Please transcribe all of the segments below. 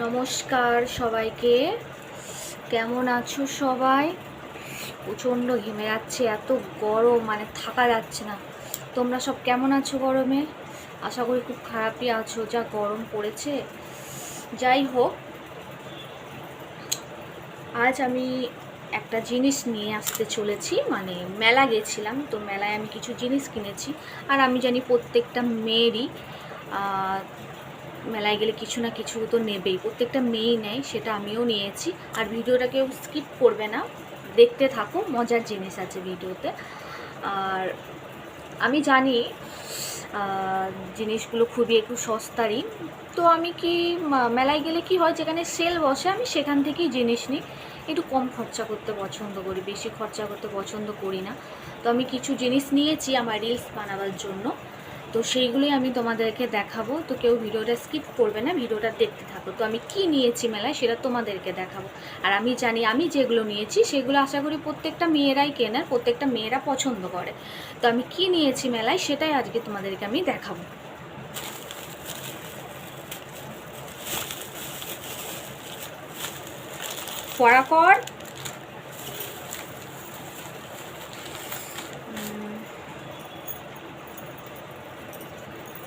নমস্কার সবাইকে। কেমন আছো সবাই? প্রচণ্ড ঘেমে যাচ্ছে, এত গরম মানে থাকা যাচ্ছে না। তোমরা সব কেমন আছো গরমে? আশা করি খুব খারাপই আছো, যা গরম পড়েছে। যাই হোক, আজ আমি একটা জিনিস নিয়ে আসতে চলেছি। মানে মেলা গেছিলাম, তো মেলায় আমি কিছু জিনিস কিনেছি। আর আমি জানি প্রত্যেকটা মেয়েরই মেলায় গেলে কিছু না কিছু তো নেবেই, প্রত্যেকটা মেয়েই নেয়, সেটা আমিও নিয়েছি। আর ভিডিওটা কেউ স্কিপ করবে না, দেখতে থাকো, মজার জিনিস আছে ভিডিওতে। আর আমি জানি জিনিসগুলো খুবই একটু সস্তারই। তো আমি কি মেলায় গেলে কি হয়, যেখানে সেল বসে আমি সেখান থেকেই জিনিস নিই। একটু কম খরচা করতে পছন্দ করি, বেশি খরচা করতে পছন্দ করি না। তো আমি কিছু জিনিস নিয়েছি আমার রিলস বানাবার জন্য, তো সেইগুলোই আমি তোমাদেরকে দেখাবো। তো কেউ ভিডিওটা স্কিপ করবে না, ভিডিওটা দেখতে থাকো। তো আমি কি নিয়েছি মেলায় সেটা তোমাদেরকে দেখাবো। আর আমি জানি আমি যেগুলো নিয়েছি সেগুলো আশা করি প্রত্যেকটা মেয়েরাই কেনার, প্রত্যেকটা মেয়েরা পছন্দ করে। তো আমি কি নিয়েছি মেলায় সেটাই আজকে তোমাদেরকে আমি দেখাবো। পড়া কর।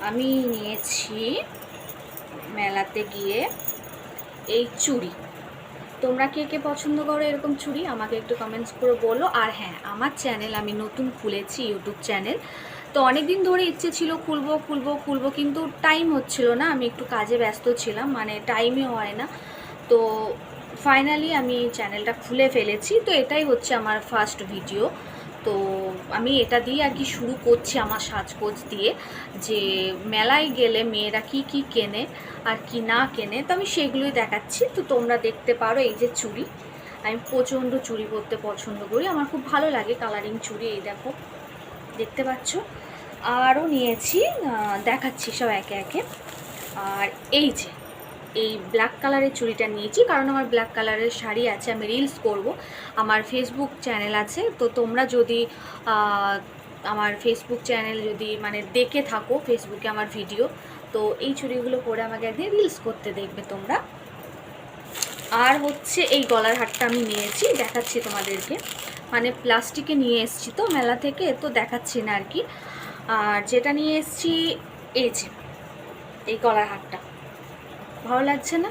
আমি নিয়েছি মেলাতে গিয়ে এই চুড়ি। তোমরা কে কে পছন্দ করো এরকম চুড়ি, আমাকে একটু কমেন্টস করে বলো। আর হ্যাঁ, আমার চ্যানেল আমি নতুন খুলেছি, ইউটিউব চ্যানেল। তো অনেক দিন ধরে ইচ্ছে ছিল খুলবো খুলবো খুলবো, কিন্তু টাইম হচ্ছিল না, আমি একটু কাজে ব্যস্ত ছিলাম, মানে টাইমই হয় না। তো ফাইনালি আমি এই চ্যানেলটা খুলে ফেলেছি। তো এটাই হচ্ছে আমার ফার্স্ট ভিডিও। তো আমি এটা দিয়ে আর কি শুরু করছি, আমার সাজগোজ দিয়ে, যে মেলায় গেলে মেয়েরা কি কি কেনে আর কি না কেনে, তো আমি সেগুলোই দেখাচ্ছি। তো তোমরা দেখতে পারো, এই যে চুড়ি, আমি প্রচণ্ড চুড়ি পরতে পছন্দ করি, আমার খুব ভালো লাগে কালারিং চুড়ি। এই দেখো, দেখতে পাচ্ছ। আরও নিয়েছি, দেখাচ্ছি সব একে একে। আর এই যে এই ব্ল্যাক কালারের চুড়িটা নিয়েছি, কারণ আমার ব্ল্যাক কালারের শাড়ি আছে, আমি রিলস করব। আমার ফেসবুক চ্যানেল আছে, তো তোমরা যদি আমার ফেসবুক চ্যানেল যদি মানে দেখে থাকো, ফেসবুকে আমার ভিডিও, তো এই চুড়িগুলো পরে আমাকে একদিন রিলস করতে দেখবে তোমরা। আর হচ্ছে এই গলার হারটা আমি নিয়েছি, দেখাচ্ছি তোমাদেরকে। মানে প্লাস্টিকে নিয়ে এসেছি তো মেলা থেকে, তো দেখাচ্ছি না আর কি। আর যেটা নিয়ে এসেছি, এই যে এই গলার হারটা, ভালো লাগছে না?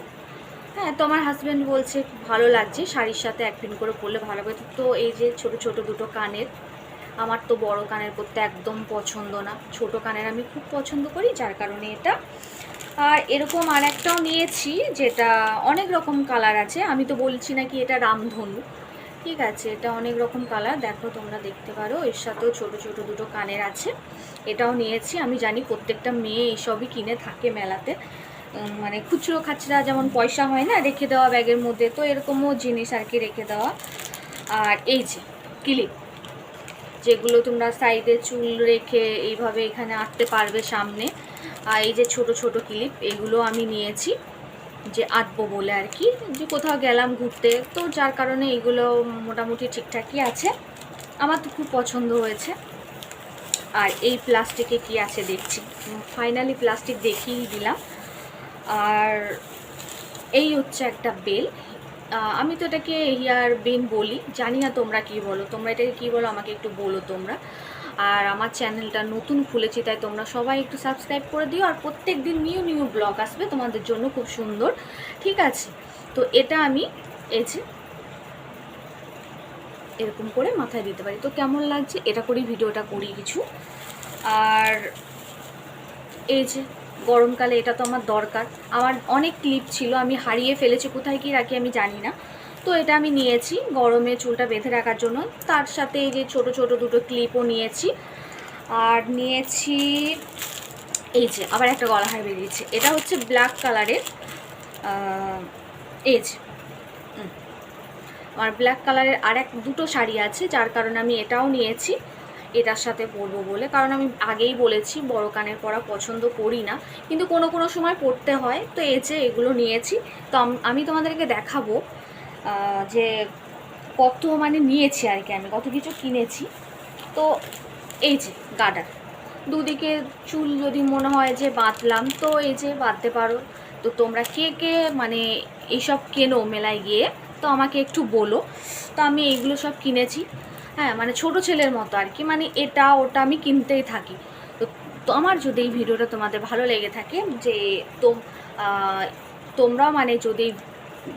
হ্যাঁ, তো আমার হাজব্যান্ড বলছে ভালো লাগছে, শাড়ির সাথে এক পিন করে পরলে ভালো হবে। তো এই যে ছোট ছোট দুটো কানের, আমার তো বড় কানের পরতে একদম পছন্দ না, ছোট কানের আমি খুব পছন্দ করি, যার কারণে এটা। আর এরকম আর একটাও নিয়েছি, যেটা অনেক রকম কালার আছে, আমি তো বলছি না কি এটা রামধনু, ঠিক আছে, এটা অনেক রকম কালার, দেখো তোমরা দেখতে পারো। এর সাথেও ছোট ছোট দুটো কানের আছে, এটাও নিয়েছি। আমি জানি প্রত্যেকটা মেয়ে এইসবই কিনে থাকে মেলাতে, মানে খুচরো খাচরা যেমন পয়সা হয় না রেখে দেওয়া ব্যাগের মধ্যে, তো এরকমও জিনিস আর কি রেখে দেওয়া। আর এই যে ক্লিপ, যেগুলো তোমরা সাইডে চুল রেখে এইভাবে এখানে আঁটতে পারবে সামনে। আর এই যে ছোট ছোট ক্লিপ, এগুলো আমি নিয়েছি যে আঁটবো বলে আর কি, যে কোথাও গেলাম ঘুরতে, তো যার কারণে এগুলো মোটামুটি ঠিকঠাকই আছে, আমার তো খুব পছন্দ হয়েছে। আর এই প্লাস্টিকে কি আছে দেখছি, ফাইনালি প্লাস্টিক দেখিয়ে দিলাম। আর এই হচ্ছে একটা বেল, আমি তো এটাকে হেয়ার বেন বলি, জানি না তোমরা কি বলো, তোমরা এটাকে কি বলো আমাকে একটু বলো তোমরা। আর আমার চ্যানেলটা নতুন খুলেছি, তাই তোমরা সবাই একটু সাবস্ক্রাইব করে দিও। আর প্রত্যেক দিন নিউ নিউ ব্লগ আসবে তোমাদের জন্য, খুব সুন্দর, ঠিক আছে। তো এটা আমি এই যে এরকম করে মাথায় দিতে পারি, তো কেমন লাগছে, এটা করেই ভিডিওটা করি কিছু। আর এই যে গরমকালে এটা তো আমার দরকার, আমার অনেক ক্লিপ ছিল, আমি হারিয়ে ফেলেছি, কোথায় কি রাখি আমি জানি না। তো এটা আমি নিয়েছি গরমে চুলটা বেঁধে রাখার জন্য, তার সাথে এই যে ছোট ছোট দুটো ক্লিপও নিয়েছি। আর নিয়েছি এই যে আবার একটা গলা হার বেরিয়েছে, এটা হচ্ছে ব্ল্যাক কালারের, এই যে আমার ব্ল্যাক কালারের আর দুটো শাড়ি আছে, যার কারণে আমি এটাও নিয়েছি এটার সাথে পরবো বলে। কারণ আমি আগেই বলেছি বড় কানের পরা পছন্দ করি না, কিন্তু কোনো কোনো সময় পরতে হয়, তো এই যে এগুলো নিয়েছি। তো আমি তোমাদেরকে দেখাবো যে কত মানে নিয়েছি আর কি, আমি কত কিছু কিনেছি। তো এই যে গার্ডার, দুদিকে চুল যদি মনে হয় যে বাঁধলাম, তো এই যে বাঁধতে পারো, তো তোমরা কে কে মানে এইসব কেনো মেলায় গিয়ে, তো আমাকে একটু বলো। তো আমি এইগুলো সব কিনেছি, হ্যাঁ মানে ছোটো ছেলের মতো আর কি, মানে এটা ওটা আমি কিনতেই থাকি। তো তো আমার যদি এই ভিডিওটা তোমাদের ভালো লেগে থাকে, যে তোমরা মানে যদি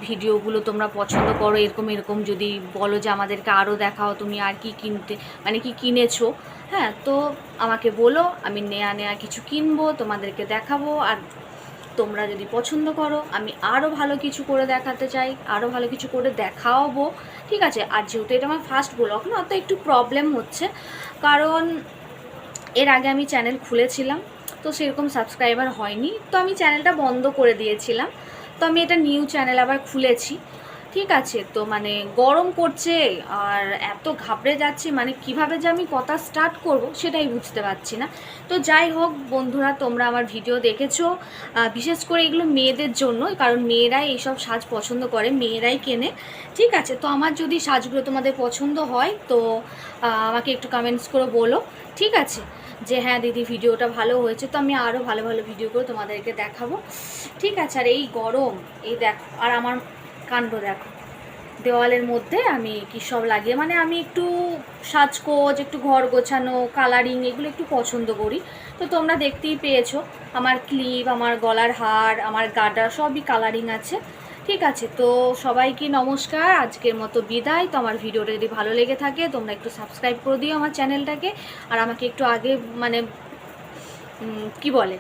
ভিডিওগুলো তোমরা পছন্দ করো, এরকম এরকম যদি বলো যে আমাদেরকে আরও দেখাও তুমি আর কি কিনতে মানে কি কিনেছো, হ্যাঁ তো আমাকে বলো, আমি নেয়া কিছু কিনবো, তোমাদেরকে দেখাবো। আর তোমরা যদি পছন্দ করো, আমি আরও ভালো কিছু করে দেখাতে চাই, আরও ভালো কিছু করে দেখাবো, ঠিক আছে। আর যেহেতু এটা আমার ফার্স্ট ব্লগ না, তো একটু প্রবলেম হচ্ছে, কারণ এর আগে আমি চ্যানেল খুলেছিলাম, তো সেরকম সাবস্ক্রাইবার হয়নি, তো আমি চ্যানেলটা বন্ধ করে দিয়েছিলাম। তো আমি এটা নিউ চ্যানেল আবার খুলেছি, ঠিক আছে। তো মানে গরম করছে আর এত ঘাবড়ে যাচ্ছি, মানে কিভাবে যে আমি কথা স্টার্ট করব সেটাই বুঝতে পারছি না। তো যাই হোক বন্ধুরা, তোমরা আমার ভিডিও দেখেছো, বিশেষ করে এগুলো মেয়েদের জন্য, কারণ মেয়েরাই এইসব সাজ পছন্দ করে, মেয়েরাই কেনে, ঠিক আছে। তো আমার যদি সাজগুলো তোমাদের পছন্দ হয়, তো আমাকে একটু কমেন্টস করে বলো, ঠিক আছে, যে হ্যাঁ দিদি ভিডিওটা ভালো হয়েছে। তো আমি আরও ভালো ভালো ভিডিও করে তোমাদেরকে দেখাবো, ঠিক আছে। আর এই গরম, এই দেখো, আর আমার কাণ্ড দেখো, দেওয়ালের মধ্যে আমি কী সব লাগিয়ে, মানে আমি একটু সাজগোজ, একটু ঘর গোছানো, কালারিং এগুলো একটু পছন্দ করি। তো তোমরা দেখতেই পেয়েছো, আমার ক্লিপ, আমার গলার হার, আমার গাডা সবই কালারিং আছে, ঠিক আছে। তো সবাইকে নমস্কার, আজকের মতো বিদায়। তো আমার ভিডিওটা যদি ভালো লেগে থাকে, তোমরা একটু সাবস্ক্রাইব করে দিও আমার চ্যানেলটাকে, আর আমাকে একটু আগে মানে কি বলে,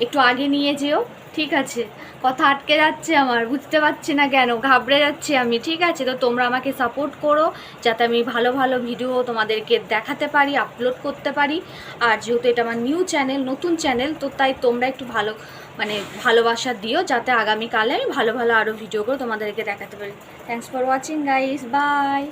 একটু আগে নিয়ে যেও, ঠিক আছে। কথা আটকে যাচ্ছে আমার, বুঝতে পারছি না কেন, ঘাবড়ে যাচ্ছি আমি, ঠিক আছে। তো তোমরা আমাকে সাপোর্ট করো, যাতে আমি ভালো ভালো ভিডিও তোমাদেরকে দেখাতে পারি, আপলোড করতে পারি। আর যেহেতু এটা আমার নিউ চ্যানেল, নতুন চ্যানেল, তো তাই তোমরা একটু ভালো মানে ভালোবাসা দিও, যাতে আগামীকালে আমি ভালো ভালো আরও ভিডিও করে তোমাদেরকে দেখাতে পারি। Thanks for watching guys, by.